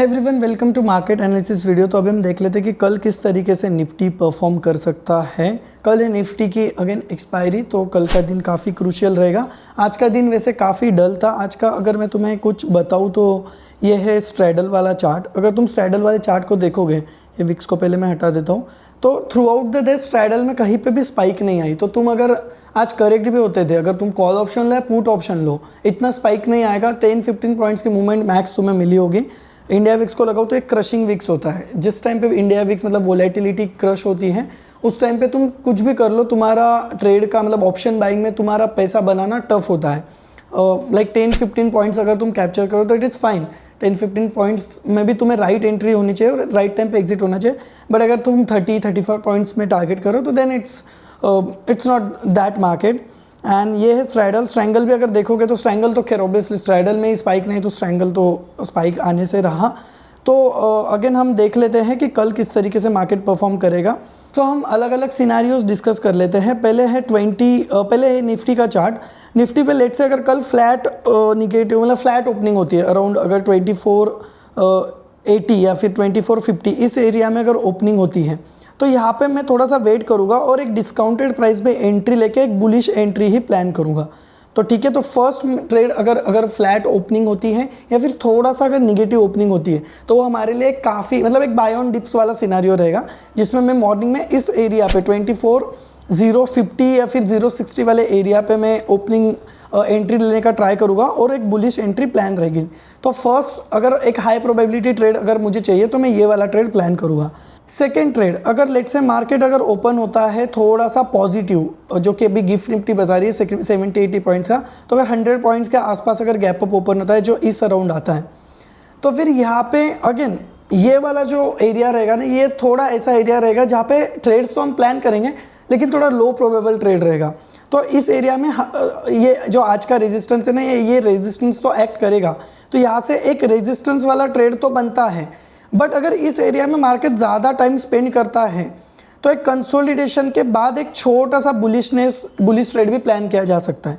Everyone, welcome to market analysis video. तो अभी हम देख लेते हैं कि कल किस तरीके से निफ्टी परफॉर्म कर सकता है। कल है निफ्टी की अगेन एक्सपायरी, तो कल का दिन काफ़ी क्रूशियल रहेगा। आज का दिन वैसे काफ़ी डल था। आज का अगर मैं तुम्हें कुछ बताऊं तो ये है स्ट्रैडल वाला चार्ट। अगर तुम स्ट्रैडल वाले चार्ट को देखोगे, ये विक्स को पहले मैं हटा देता हूँ, तो through out the day straddle में कहीं पे भी स्पाइक नहीं आई। तो तुम अगर आज करेक्ट भी होते थे, अगर तुम कॉल ऑप्शन लो या पुट ऑप्शन लो, इतना स्पाइक नहीं आएगा। 10-15 पॉइंट्स की मूवमेंट मैक्स तुम्हें मिली होगी। इंडिया विक्स को लगाओ तो एक क्रशिंग विक्स होता है। जिस टाइम पे इंडिया विक्स मतलब वोलेटिलिटी क्रश होती है, उस टाइम पे तुम कुछ भी कर लो, तुम्हारा ट्रेड का मतलब ऑप्शन बाइंग में तुम्हारा पैसा बनाना टफ होता है। लाइक 10-15 पॉइंट्स अगर तुम कैप्चर करो तो इट इज़ फाइन। 10-15 पॉइंट्स में भी तुम्हें राइट एंट्री होनी चाहिए और राइट टाइम पे एग्जिट होना चाहिए। बट अगर तुम 30-35 पॉइंट्स में टारगेट करो तो then it's not that market. And ये है स्ट्रैडल। स्ट्रैंगल भी अगर देखोगे तो स्ट्रैंगल तो खैर ऑब्वियसली स्ट्रैडल में ही स्पाइक नहीं, तो स्ट्रैंगल तो स्पाइक आने से रहा। तो अगेन हम देख लेते हैं कि कल किस तरीके से मार्केट परफॉर्म करेगा। तो हम अलग अलग सिनारियोज डिस्कस कर लेते हैं। पहले है निफ्टी का चार्ट। निफ्टी पे लेट से अगर कल फ्लैट निगेटिव मतलब फ्लैट ओपनिंग होती है अराउंड अगर 2480 या फिर 2450 इस एरिया में अगर ओपनिंग होती है, तो यहाँ पे मैं थोड़ा सा वेट करूँगा और एक डिस्काउंटेड प्राइस पे एंट्री लेके एक बुलिश एंट्री ही प्लान करूँगा। तो ठीक है, तो फर्स्ट ट्रेड अगर फ्लैट ओपनिंग होती है या फिर थोड़ा सा अगर निगेटिव ओपनिंग होती है, तो वो हमारे लिए काफ़ी मतलब एक बाय ऑन डिप्स वाला सिनारियो रहेगा, जिसमें मैं मॉर्निंग में इस एरिया पे 24,050 या फिर 060 वाले एरिया पे मैं ओपनिंग एंट्री लेने का ट्राई करूँगा और एक बुलिश एंट्री प्लान रहेगी। तो फर्स्ट अगर एक हाई प्रोबेबिलिटी ट्रेड अगर मुझे चाहिए तो मैं ये वाला ट्रेड प्लान करूँगा। सेकेंड ट्रेड, अगर लेट से मार्केट अगर ओपन होता है थोड़ा सा पॉजिटिव, जो कि अभी गिफ्ट निफ्टी बता रही है 70-80 पॉइंट्स का, तो अगर 100 पॉइंट्स के आसपास अगर गैप अप ओपन होता है जो इस अराउंड आता है, तो फिर यहाँ पे अगेन ये वाला जो एरिया रहेगा ना, ये थोड़ा ऐसा एरिया रहेगा जहाँ पे ट्रेड्स तो हम प्लान करेंगे लेकिन थोड़ा लो प्रोबेबल ट्रेड रहेगा। तो इस एरिया में ये जो आज का रेजिस्टेंस है ना, ये रेजिस्टेंस तो एक्ट करेगा। तो यहाँ से एक रेजिस्टेंस वाला ट्रेड तो बनता है। बट अगर इस एरिया में मार्केट ज़्यादा टाइम स्पेंड करता है तो एक कंसोलिडेशन के बाद एक छोटा सा बुलिश ट्रेड भी प्लान किया जा सकता है।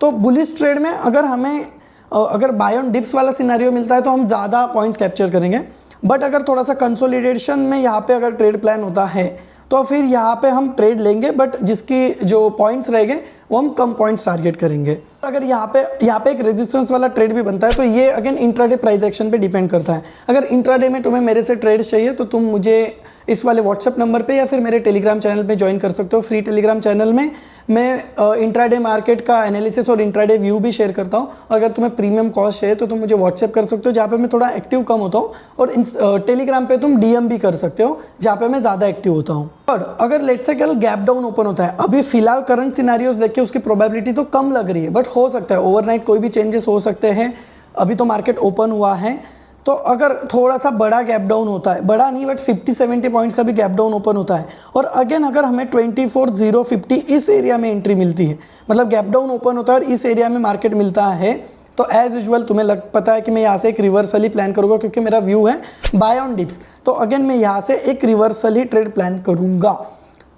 तो बुलिश ट्रेड में अगर बाय ऑन डिप्स वाला सिनेरियो मिलता है तो हम ज़्यादा पॉइंट्स कैप्चर करेंगे। बट अगर थोड़ा सा कंसोलिडेशन में यहाँ पे अगर ट्रेड प्लान होता है तो फिर यहाँ पे हम ट्रेड लेंगे, बट जिसकी जो पॉइंट्स रहेंगे वो हम कम पॉइंट्स टारगेट करेंगे। अगर यहाँ पे एक रेजिस्टेंस वाला ट्रेड भी बनता है तो ये अगेन इंट्राडे प्राइस एक्शन पे डिपेंड करता है। अगर इंट्राडे में तुम्हें मेरे से ट्रेड चाहिए तो तुम मुझे इस वाले व्हाट्सएप नंबर पे या फिर मेरे टेलीग्राम चैनल पे ज्वाइन कर सकते हो। फ्री टेलीग्राम चैनल में मैं इंट्राडे मार्केट का एनालिसिस और इंट्राडे व्यू भी शेयर करता हूँ। अगर तुम्हें प्रीमियम कॉस्ट चाहिए तो तुम मुझे व्हाट्सएप कर सकते हो, जहाँ पे मैं थोड़ा एक्टिव कम होता हूँ, और टेलीग्राम पे तुम डीएम भी कर सकते हो जहाँ पे मैं ज़्यादा एक्टिव होता हूँ। और अगर लेट्स से कल गैप डाउन ओपन होता है, अभी फिलहाल करंट सिनेरियोज देख के उसकी प्रोबेबिलिटी तो कम लग रही है, बट हो सकता है ओवरनाइट कोई भी चेंजेस हो सकते हैं। अभी तो मार्केट ओपन हुआ है, तो अगर थोड़ा सा बड़ा गैप डाउन होता है, बड़ा नहीं बट 50-70 पॉइंट्स का भी गैप डाउन ओपन होता है, और अगेन अगर हमें 24,050 इस एरिया में एंट्री मिलती है, मतलब गैप डाउन ओपन होता है और इस एरिया में मार्केट मिलता है, तो एज यूजुअल तुम्हें पता है कि मैं यहाँ से एक रिवर्सल ही प्लान करूँगा, क्योंकि मेरा व्यू है बाय ऑन डिप्स। तो अगेन मैं यहाँ से एक रिवर्सल ही ट्रेड प्लान करूँगा,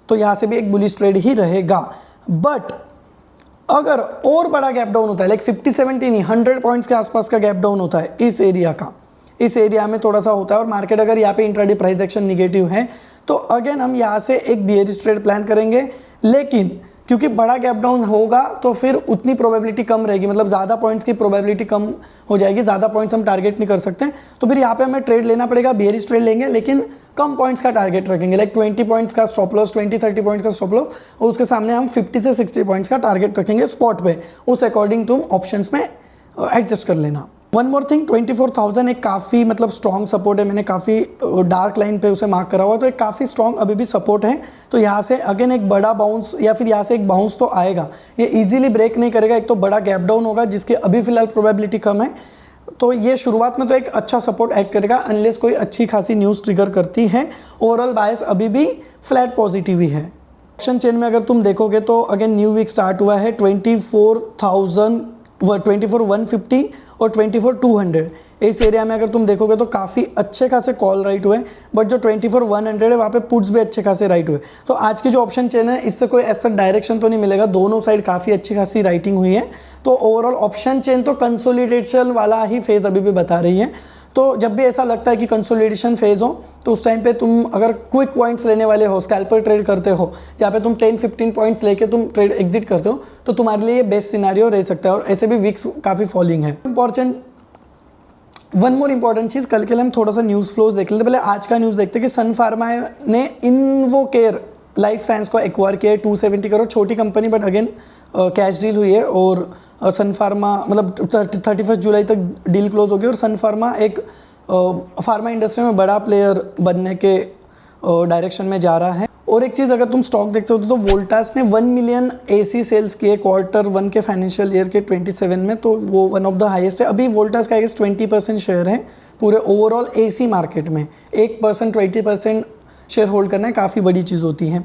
तो यहाँ से भी एक बुलिश ट्रेड ही रहेगा। बट अगर और बड़ा गैप डाउन होता है, लाइक 50-70 नहीं 100 पॉइंट्स के आसपास का गैप डाउन होता है इस एरिया में थोड़ा सा होता है, और मार्केट अगर यहाँ पे इंट्राडे प्राइस एक्शन निगेटिव है, तो अगेन हम यहाँ से एक बियरिश ट्रेड प्लान करेंगे। लेकिन क्योंकि बड़ा गैप डाउन होगा तो फिर उतनी प्रोबेबिलिटी कम रहेगी, मतलब ज़्यादा पॉइंट्स की प्रोबेबिलिटी कम हो जाएगी, ज़्यादा पॉइंट्स हम टारगेट नहीं कर सकते। तो फिर यहाँ पे हमें ट्रेड लेना पड़ेगा, बियरिश ट्रेड लेंगे, लेकिन कम पॉइंट्स का टारगेट रखेंगे, लाइक 20 पॉइंट्स का स्टॉप लॉस, 20-30 पॉइंट्स का स्टॉप लॉस, और उसके सामने हम 50 से 60 पॉइंट्स का टारगेट रखेंगे स्पॉट पे। उस अकॉर्डिंग तुम ऑप्शंस में एडजस्ट कर लेना। वन मोर थिंग, 24,000 एक काफ़ी मतलब स्ट्रॉन्ग सपोर्ट है। मैंने काफ़ी डार्क लाइन पे उसे मार्क करा हुआ, तो एक काफ़ी स्ट्रॉन्ग अभी भी सपोर्ट है। तो यहाँ से अगेन एक बड़ा बाउंस या फिर यहाँ से एक बाउंस तो आएगा, ये इजीली ब्रेक नहीं करेगा। एक तो बड़ा गैप डाउन होगा जिसकी अभी फिलहाल प्रोबेबिलिटी कम है, तो ये शुरुआत में तो एक अच्छा सपोर्ट ऐड करेगा अनलेस कोई अच्छी खासी न्यूज़ ट्रिगर करती है। ओवरऑल बायस अभी भी फ्लैट पॉजिटिव ही है। ऑप्शन चेन में अगर तुम देखोगे तो अगेन न्यू वीक स्टार्ट हुआ है 24,150 और 24,200 इस एरिया में अगर तुम देखोगे तो काफ़ी अच्छे खासे कॉल राइट हुए, बट जो 24,100 है वहाँ पे पुट्स भी अच्छे खासे राइट हुए। तो आज की जो ऑप्शन चेन है इससे कोई ऐसा डायरेक्शन तो नहीं मिलेगा, दोनों साइड काफ़ी अच्छी खासी राइटिंग हुई है। तो ओवरऑल ऑप्शन चेन तो कंसोलिडेशन वाला ही फेज़ अभी भी बता रही है। तो जब भी ऐसा लगता है कि कंसोलिडेशन फेज हो तो उस टाइम पे तुम अगर क्विक पॉइंट्स लेने वाले हो, स्कैल्पर ट्रेड करते हो, जहाँ पे तुम 10-15 पॉइंट्स लेके तुम ट्रेड एग्जिट करते हो, तो तुम्हारे लिए ये बेस्ट सिनारियो रह सकता है। और ऐसे भी विक्स काफ़ी फॉलिंग है। वन मोर इंपॉर्टेंट चीज़, कल के लिए हम थोड़ा सा न्यूज़ फ्लोज देख लेते। पहले आज का न्यूज़ देखते हैं कि सन फार्मा ने इन्वोकेयर लाइफ साइंस को एक्वायर किया है 270 करोड़, छोटी company but again cash deal हुई है। और सन फार्मा मतलब 31 जुलाई तक डील क्लोज हो गई और सन फार्मा एक फार्मा इंडस्ट्री में बड़ा प्लेयर बनने के डायरेक्शन में जा रहा है। और एक चीज़ अगर तुम स्टॉक देखते हो तो वोल्टास ने 1 मिलियन AC सेल्स किए Q1 के फाइनेंशियल ईयर के 27 में, तो वो वन ऑफ द हाईएस्ट है। अभी वोल्टास का 20% शेयर है पूरे ओवरऑल AC मार्केट में। 1% 20% शेयर होल्ड करना है काफ़ी बड़ी चीज़ होती है।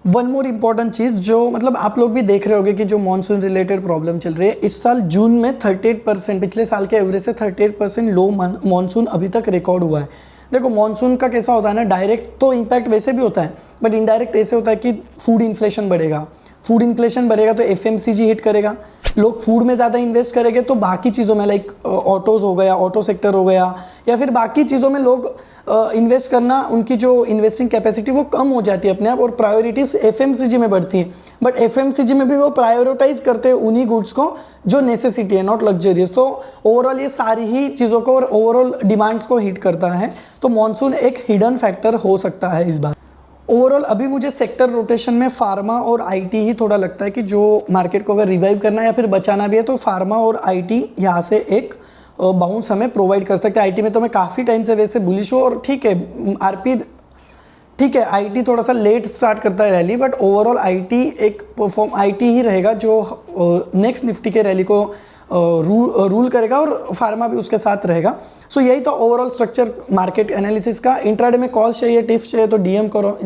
वन मोर इम्पॉर्टेंट चीज़ जो मतलब आप लोग भी देख रहे होंगे कि जो मॉनसून रिलेटेड प्रॉब्लम चल रही है, इस साल जून में 38%, पिछले साल के एवरेज से 38% लो मॉनसून अभी तक रिकॉर्ड हुआ है। देखो मॉनसून का कैसा होता है ना, डायरेक्ट तो इम्पैक्ट वैसे भी होता है बट इनडायरेक्ट ऐसे होता है कि फूड इन्फ्लेशन बढ़ेगा, फूड इन्फ्लेशन बढ़ेगा तो FMCG हिट करेगा, लोग फूड में ज़्यादा इन्वेस्ट करेंगे तो बाकी चीज़ों में लाइक ऑटोज़ हो गया, ऑटो सेक्टर हो गया या फिर बाकी चीज़ों में लोग इन्वेस्ट करना, उनकी जो इन्वेस्टिंग कैपेसिटी वो कम हो जाती है अपने आप और प्रायोरिटीज़ FMCG में बढ़ती है। बट FMCG में भी वो प्रायोरिटाइज करते हैं उन्हीं गुड्स को जो नेसेसिटी है, नॉट लग्जरियस। तो ओवरऑल ये सारी ही चीज़ों को और ओवरऑल डिमांड्स को हिट करता है। तो मॉनसून एक हिडन फैक्टर हो सकता है इस बार। ओवरऑल अभी मुझे सेक्टर रोटेशन में फार्मा और IT ही थोड़ा लगता है कि जो मार्केट को अगर रिवाइव करना है या फिर बचाना भी है तो फार्मा और IT यहाँ से एक बाउंस हमें प्रोवाइड कर सकते हैं। IT में तो मैं काफ़ी टाइम से वैसे बुलिश हूँ और ठीक है RP ठीक है, IT थोड़ा सा लेट स्टार्ट करता है रैली बट ओवरऑल IT एक IT ही रहेगा जो नेक्स्ट निफ्टी के रैली को रूल करेगा और फार्मा भी उसके साथ रहेगा। सो यही तो ओवरऑल स्ट्रक्चर मार्केट एनालिसिस का। इंट्राडे में कॉल चाहिए, टिप्स चाहिए तो DM करो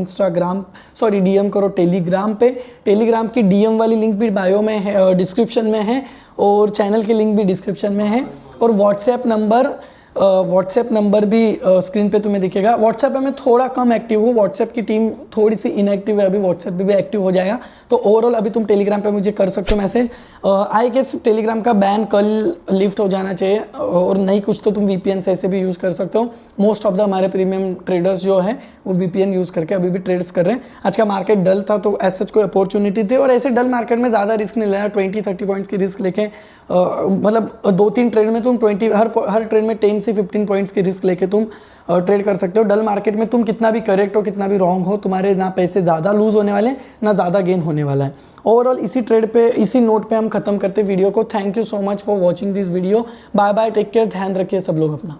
DM करो टेलीग्राम पे। टेलीग्राम की DM वाली लिंक भी बायो में है, डिस्क्रिप्शन में है और चैनल की लिंक भी डिस्क्रिप्शन में है। और व्हाट्सएप नंबर भी स्क्रीन पे तुम्हें दिखेगा। व्हाट्सएप पे मैं थोड़ा कम एक्टिव हूँ, व्हाट्सएप की टीम थोड़ी सी इनएक्टिव है, अभी व्हाट्सएप पे भी एक्टिव हो जाएगा। तो ओवरऑल अभी तुम टेलीग्राम पे मुझे कर सकते हो मैसेज। आई गेस टेलीग्राम का बैन कल लिफ्ट हो जाना चाहिए और नहीं कुछ तो तुम VPN से ऐसे भी यूज़ कर सकते हो। मोस्ट ऑफ द हमारे प्रीमियम ट्रेडर्स जो है वो VPN यूज़ करके अभी भी ट्रेड्स कर रहे हैं। आज का मार्केट डल था तो एज सच कोई अपॉर्चुनिटी थी और ऐसे डल मार्केट में ज़्यादा रिस्क नहीं लेना। 20-30 पॉइंट्स की रिस्क लेके मतलब 2-3 ट्रेड में तुम हर ट्रेड में 10 से 15 पॉइंट्स की रिस्क लेके तुम ट्रेड कर सकते हो। डल मार्केट में तुम कितना भी करेक्ट हो कितना भी रॉन्ग हो, तुम्हारे ना पैसे ज़्यादा लूज होने वाले ना ज़्यादा गेन होने वाला है। ओवरऑल इसी नोट पे हम खत्म करते वीडियो को। Thank you so much for watching this video. Bye bye, take care, ध्यान रखिए सब लोग अपना।